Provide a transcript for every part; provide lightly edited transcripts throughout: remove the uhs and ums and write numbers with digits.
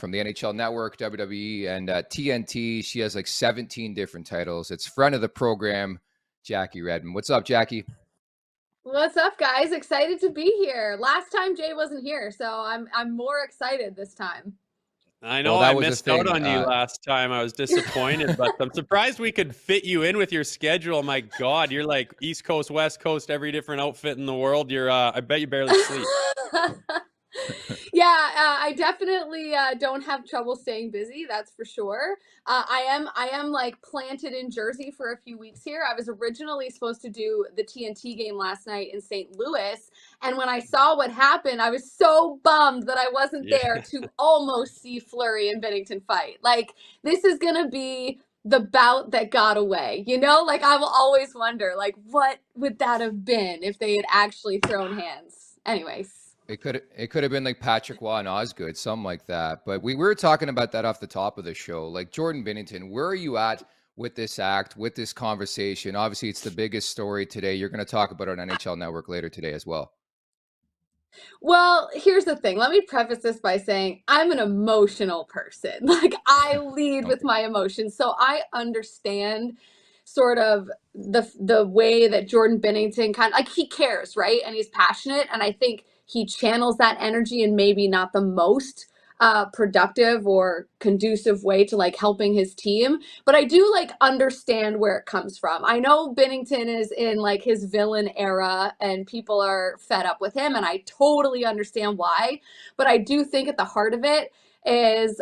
from the NHL Network, WWE, and TNT. She has like 17 different titles. It's friend of the program, Jackie Redmond. What's up, Jackie? What's up, guys? Excited to be here. Last time Jay wasn't here, so I'm more excited this time. I know. Well, that I was the missed out thing. on you last time. I was disappointed, but I'm surprised we could fit you in with your schedule. My God, you're like East Coast, West Coast, every different outfit in the world. You're, I bet you barely sleep. Yeah, I definitely don't have trouble staying busy. That's for sure. I am like planted in Jersey for a few weeks here. I was originally supposed to do the TNT game last night in St. Louis, and when I saw what happened, I was so bummed that I wasn't there to almost see Fleury and Binnington fight. Like, this is gonna be the bout that got away, you know? Like, I will always wonder, like, what would that have been if they had actually thrown hands? Anyways. It could have been like Patrick Waugh and Osgood, something like that. But we were talking about that off the top of the show. Like, Jordan Binnington, where are you at with this act, with this conversation? Obviously, it's the biggest story today. You're going to talk about it on NHL Network later today as well. Well, here's the thing. Let me preface this by saying I'm an emotional person. Like, I lead with my emotions. So I understand sort of the way that Jordan Binnington kind of, like, he cares, right? And he's passionate, and I think he channels that energy in maybe not the most productive or conducive way to like helping his team, but I do like understand where it comes from. I know Binnington is in like his villain era and people are fed up with him, and I totally understand why, but I do think at the heart of it is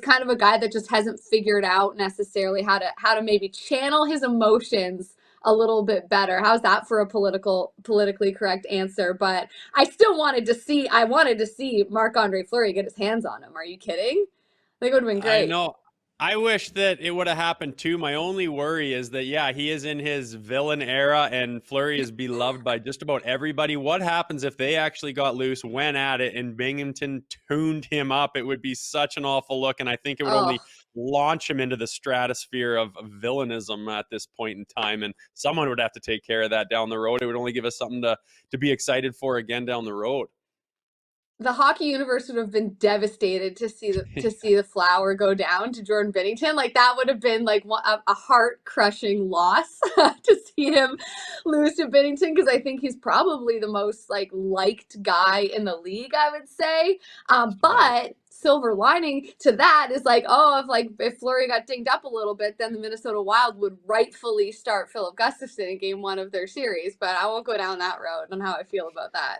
kind of a guy that just hasn't figured out necessarily how to maybe channel his emotions a little bit better. How's that for a politically correct answer? But I wanted to see Marc-Andre Fleury get his hands on him. Are you kidding? I think it would have been great. I know. I wish that it would have happened too. My only worry is that, yeah, he is in his villain era and Fleury is beloved by just about everybody. What happens if they actually got loose, went at it, and Binghamton tuned him up? It would be such an awful look, and I think it would only launch him into the stratosphere of villainism at this point in time, and someone would have to take care of that down the road. It would only give us something to be excited for again down the road. The hockey universe would have been devastated to see the flower go down to Jordan Binnington. Like, that would have been like a heart crushing loss to see him lose to Binnington, because I think he's probably the most like liked guy in the league, I would say. But silver lining to that is like, if Fleury got dinged up a little bit, then the Minnesota Wild would rightfully start Philip Gustafsson in game 1 of their series. But I won't go down that road on how I feel about that.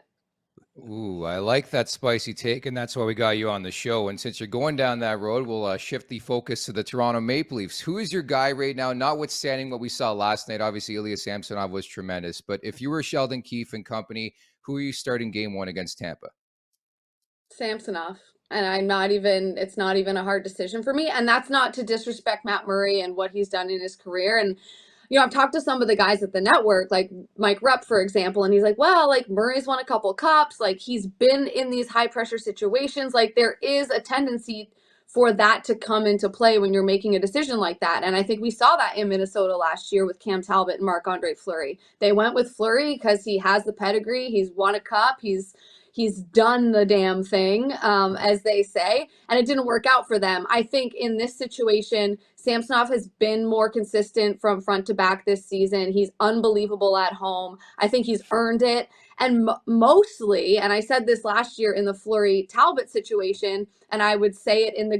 Ooh, I like that spicy take, and that's why we got you on the show. And since you're going down that road, we'll shift the focus to the Toronto Maple Leafs. Who is your guy right now, notwithstanding what we saw last night? Obviously, Ilya Samsonov was tremendous. But if you were Sheldon Keefe and company, who are you starting game 1 against Tampa? Samsonov. And it's not even a hard decision for me. And that's not to disrespect Matt Murray and what he's done in his career. And I've talked to some of the guys at the network, like Mike Rupp, for example, and he's like, well, like, Murray's won a couple cups. Like, he's been in these high pressure situations. Like, there is a tendency for that to come into play when you're making a decision like that. And I think we saw that in Minnesota last year with Cam Talbot and Marc-Andre Fleury. They went with Fleury because he has the pedigree. He's won a cup. He's done the damn thing, as they say, and it didn't work out for them. I think in this situation, Samsonov has been more consistent from front to back this season. He's unbelievable at home. I think he's earned it. And mostly, and I said this last year in the Fleury-Talbot situation, and I would say it in the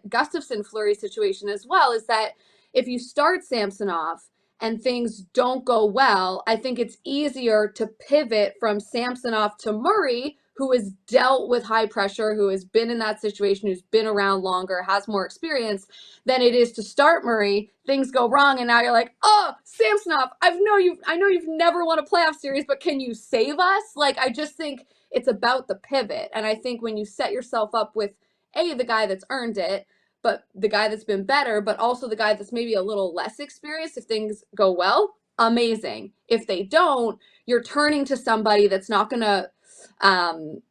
Gustafsson-Fleury situation as well, is that if you start Samsonov and things don't go well, I think it's easier to pivot from Samsonov to Murray, who has dealt with high pressure, who has been in that situation, who's been around longer, has more experience, than it is to start Murray. Things go wrong, and now you're like, oh, Samsonov, I know you've never won a playoff series, but can you save us? Like, I just think it's about the pivot. And I think when you set yourself up with, the guy that's earned it, but the guy that's been better, but also the guy that's maybe a little less experienced, if things go well, amazing. If they don't, you're turning to somebody that's not going to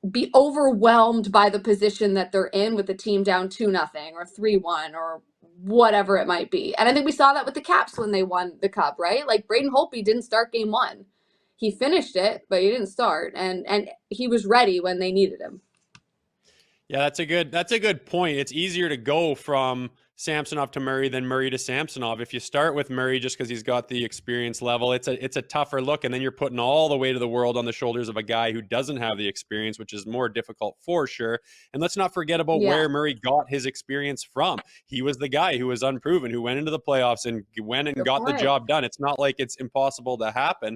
be overwhelmed by the position that they're in with the team down 2-0 or 3-1 or whatever it might be. And I think we saw that with the Caps when they won the Cup, right? Like, Braden Holtby didn't start game 1. He finished it, but he didn't start, and he was ready when they needed him. Yeah, that's a good point. It's easier to go from Samsonov to Murray than Murray to Samsonov. If you start with Murray just because he's got the experience level, it's a tougher look, and then you're putting all the weight of the world on the shoulders of a guy who doesn't have the experience, which is more difficult for sure. And let's not forget about Yeah. where Murray got his experience from. He was the guy who was unproven, who went into the playoffs and went and Good got the point. job done. It's not like it's impossible to happen.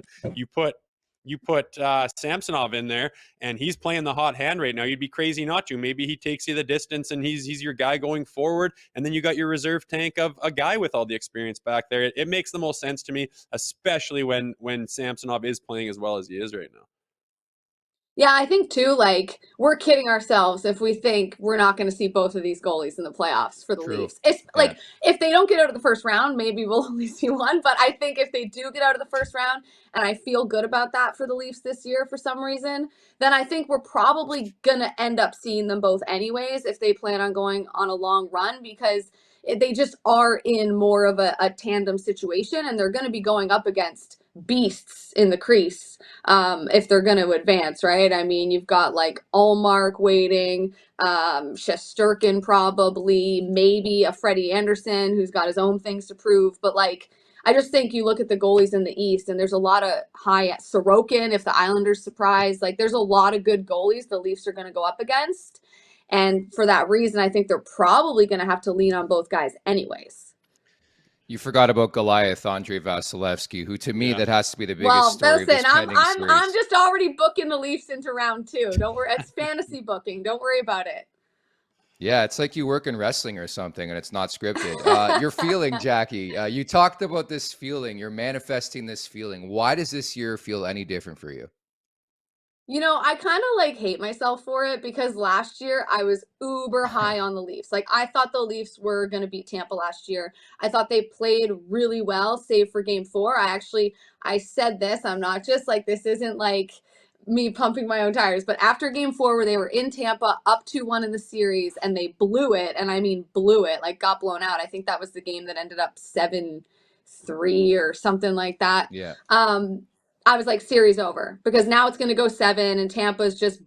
You put Samsonov in there, and he's playing the hot hand right now. You'd be crazy not to. Maybe he takes you the distance, and he's your guy going forward. And then you got your reserve tank of a guy with all the experience back there. It makes the most sense to me, especially when Samsonov is playing as well as he is right now. Yeah, I think too, like, we're kidding ourselves if we think we're not going to see both of these goalies in the playoffs for the True. Leafs. It's Yeah. like, if they don't get out of the first round, maybe we'll only see one. But I think if they do get out of the first round, and I feel good about that for the Leafs this year for some reason, then I think we're probably going to end up seeing them both anyways if they plan on going on a long run, because they just are in more of a tandem situation, and they're going to be going up against beasts in the crease if they're going to advance, right? I mean, you've got like Allmark waiting, Shesterkin probably, maybe a Freddie Anderson who's got his own things to prove. But like, I just think you look at the goalies in the East, and there's a lot of high Sorokin if the Islanders surprise. Like, there's a lot of good goalies the Leafs are going to go up against. And for that reason, I think they're probably going to have to lean on both guys anyways. You forgot about Goliath, Andrei Vasilevsky, who to me Yeah. that has to be the biggest Well, story of this listen, pending I'm series. just already booking the Leafs into round 2. Don't worry, it's fantasy booking. Don't worry about it. Yeah, it's like you work in wrestling or something, and it's not scripted. Your feeling, Jackie. You talked about this feeling. You're manifesting this feeling. Why does this year feel any different for you? You know, I kind of like hate myself for it because last year I was uber high on the Leafs. Like, I thought the Leafs were going to beat Tampa last year. I thought they played really well, save for game 4. I said this, I'm not just like, this isn't like me pumping my own tires, but after game 4 where they were in Tampa up 2-1 in the series and they blew it, and I mean blew it, like got blown out. I think that was the game that ended up 7-3 or something like that. Yeah. I was like, series over, because now it's going to go 7 and Tampa's just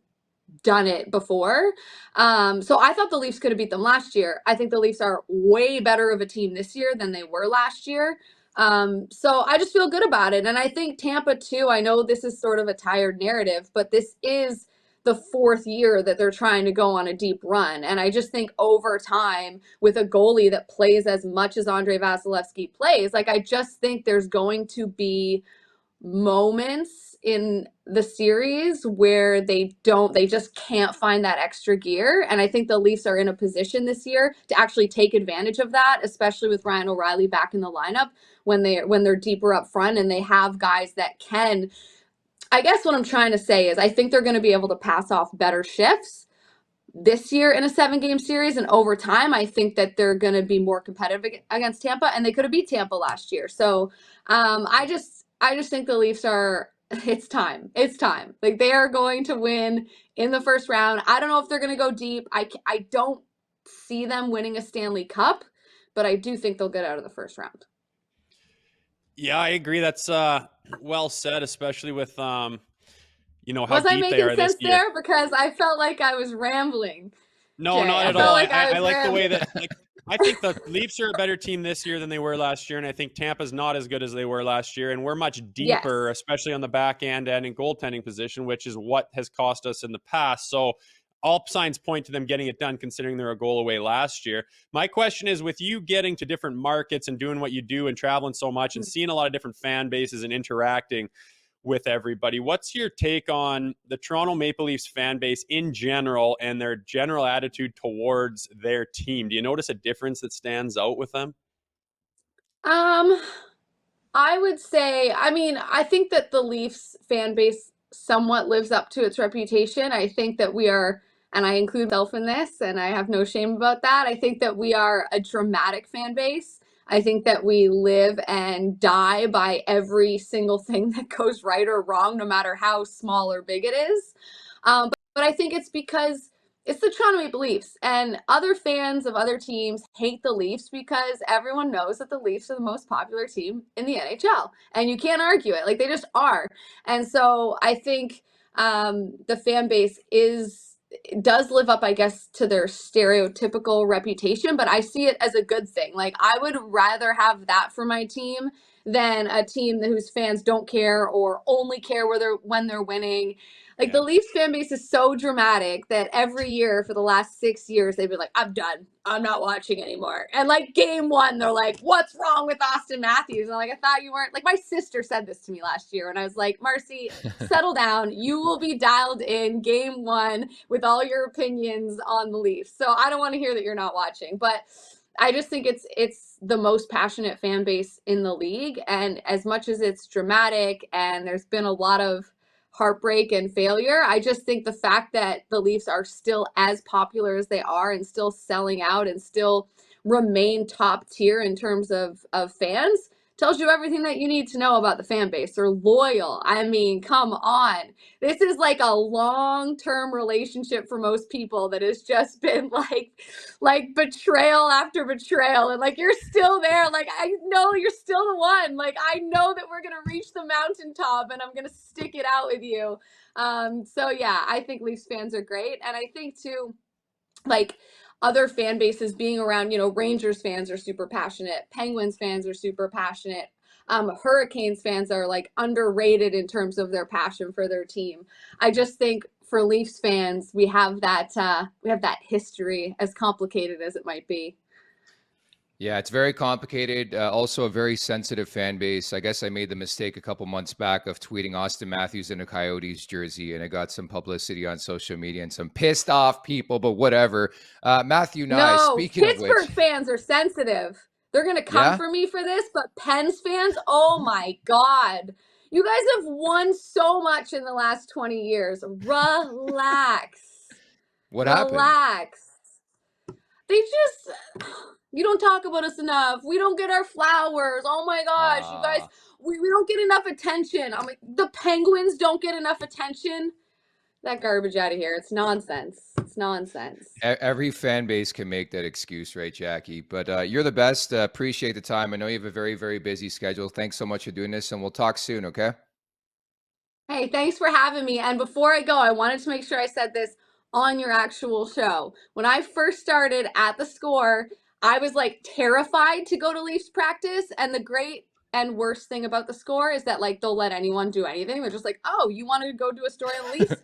done it before. So I thought the Leafs could have beat them last year. I think the Leafs are way better of a team this year than they were last year. So I just feel good about it. And I think Tampa too, I know this is sort of a tired narrative, but this is the 4th year that they're trying to go on a deep run. And I just think over time, with a goalie that plays as much as Andrei Vasilevsky plays, like, I just think there's going to be moments in the series where they just can't find that extra gear. And I think the Leafs are in a position this year to actually take advantage of that, especially with Ryan O'Reilly back in the lineup when they're deeper up front and they have guys that can. I guess what I'm trying to say is I think they're going to be able to pass off better shifts this year in a 7-game series, and over time I think that they're going to be more competitive against Tampa, and they could have beat Tampa last year. So I just think the Leafs are, it's time, like, they are going to win in the first round. I don't know if they're going to go deep. I don't see them winning a Stanley Cup, but I do think they'll get out of the first round. Yeah, I agree. That's well said, especially with how Was I deep they are making this sense year. there? Because I felt like I was rambling. No, Jay, not I at felt all. like I I was like the way rambling. that I think the Leafs are a better team this year than they were last year, and I think Tampa's not as good as they were last year, and we're much deeper, Yes. especially on the back end and in goaltending position, which is what has cost us in the past. So all signs point to them getting it done, considering they're a goal away last year. My question is, with you getting to different markets and doing what you do and traveling so much and seeing a lot of different fan bases and interacting with everybody, what's your take on the Toronto Maple Leafs fan base in general and their general attitude towards their team? Do you notice a difference that stands out with them? I would say, I mean, I think that the Leafs fan base somewhat lives up to its reputation. I think that we are, and I include myself in this, and I have no shame about that. I think that we are a dramatic fan base. I think that we live and die by every single thing that goes right or wrong, no matter how small or big it is. But I think it's because it's the Toronto Maple Leafs, and other fans of other teams hate the Leafs because everyone knows that the Leafs are the most popular team in the NHL, and you can't argue it. Like, they just are. And so I think the fan base is does live up, I guess, to their stereotypical reputation, but I see it as a good thing. Like, I would rather have that for my team than a team whose fans don't care or only care when they're winning. Like, the Leafs fan base is so dramatic that every year for the last 6 years, they've been like, I'm done. I'm not watching anymore. And like game one, they're like, what's wrong with Austin Matthews? And I'm like, I thought you weren't. Like, my sister said this to me last year, and I was like, Marcy, settle down. You will be dialed in game one with all your opinions on the Leafs. So I don't want to hear that you're not watching, but I just think it's the most passionate fan base in the league. And as much as it's dramatic and there's been a lot of heartbreak and failure, I just think the fact that the Leafs are still as popular as they are and still selling out and still remain top tier in terms of fans tells you everything that you need to know about the fan base. They're loyal. I mean, come on. This is like a long-term relationship for most people that has just been like betrayal after betrayal. And like, you're still there. Like, I know you're still the one. Like, I know that we're going to reach the mountaintop and I'm going to stick it out with you. So yeah, I think Leafs fans are great. And I think too, like, other fan bases being around, Rangers fans are super passionate. Penguins fans are super passionate. Hurricanes fans are like underrated in terms of their passion for their team. I just think for Leafs fans, we have that history, as complicated as it might be. Yeah, it's very complicated. Also, a very sensitive fan base. I guess I made the mistake a couple months back of tweeting Austin Matthews in a Coyotes jersey, and it got some publicity on social media and some pissed off people, but whatever. Matthew Nye, speaking of which. Pittsburgh fans are sensitive. They're going to come for me for this, but Pens fans, oh my God. You guys have won so much in the last 20 years. Relax. What happened? Relax. They just... You don't talk about us enough. We don't get our flowers. Oh my gosh, you guys, we don't get enough attention. I'm like, the Penguins don't get enough attention. That garbage out of here. It's nonsense. It's nonsense. Every fan base can make that excuse, right, Jackie? But you're the best. Appreciate the time. I know you have a very, very busy schedule. Thanks so much for doing this, and we'll talk soon, okay? Hey, thanks for having me. And before I go, I wanted to make sure I said this on your actual show. When I first started at the Score, I was like terrified to go to Leafs practice. And the great and worst thing about the Score is that like they'll let anyone do anything. They're just like, oh, you want to go do a story on the Leafs?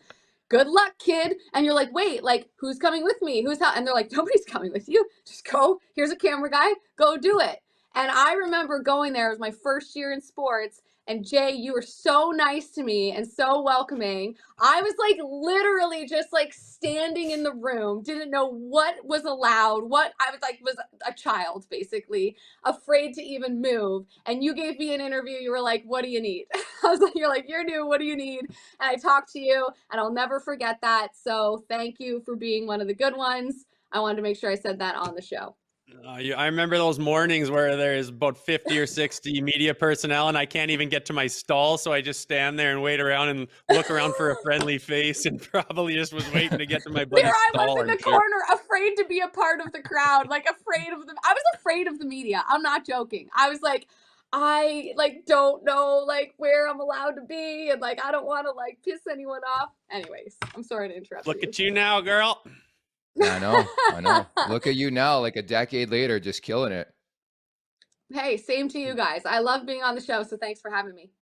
Good luck, kid. And you're like, wait, like, who's coming with me? And they're like, nobody's coming with you. Just go. Here's a camera guy. Go do it. And I remember going there. It was my first year in sports. And Jay, you were so nice to me and so welcoming. I was like literally just like standing in the room, didn't know what was allowed, what I was like was a child basically, afraid to even move. And you gave me an interview. You were like, what do you need? I was like, you're like, you're new. What do you need? And I talked to you and I'll never forget that. So thank you for being one of the good ones. I wanted to make sure I said that on the show. I remember those mornings where there's about 50 or 60 media personnel and I can't even get to my stall. So I just stand there and wait around and look around for a friendly face and probably just was waiting to get to my buddy's stall. There I was in the corner, afraid to be a part of the crowd, like afraid of them. I was afraid of the media. I'm not joking. I was like, I like don't know like where I'm allowed to be and like I don't want to like piss anyone off. Anyways, I'm sorry to interrupt. Look at you now, girl. I know. Look at you now, like a decade later, just killing it. Hey, same to you guys. I love being on the show, so thanks for having me.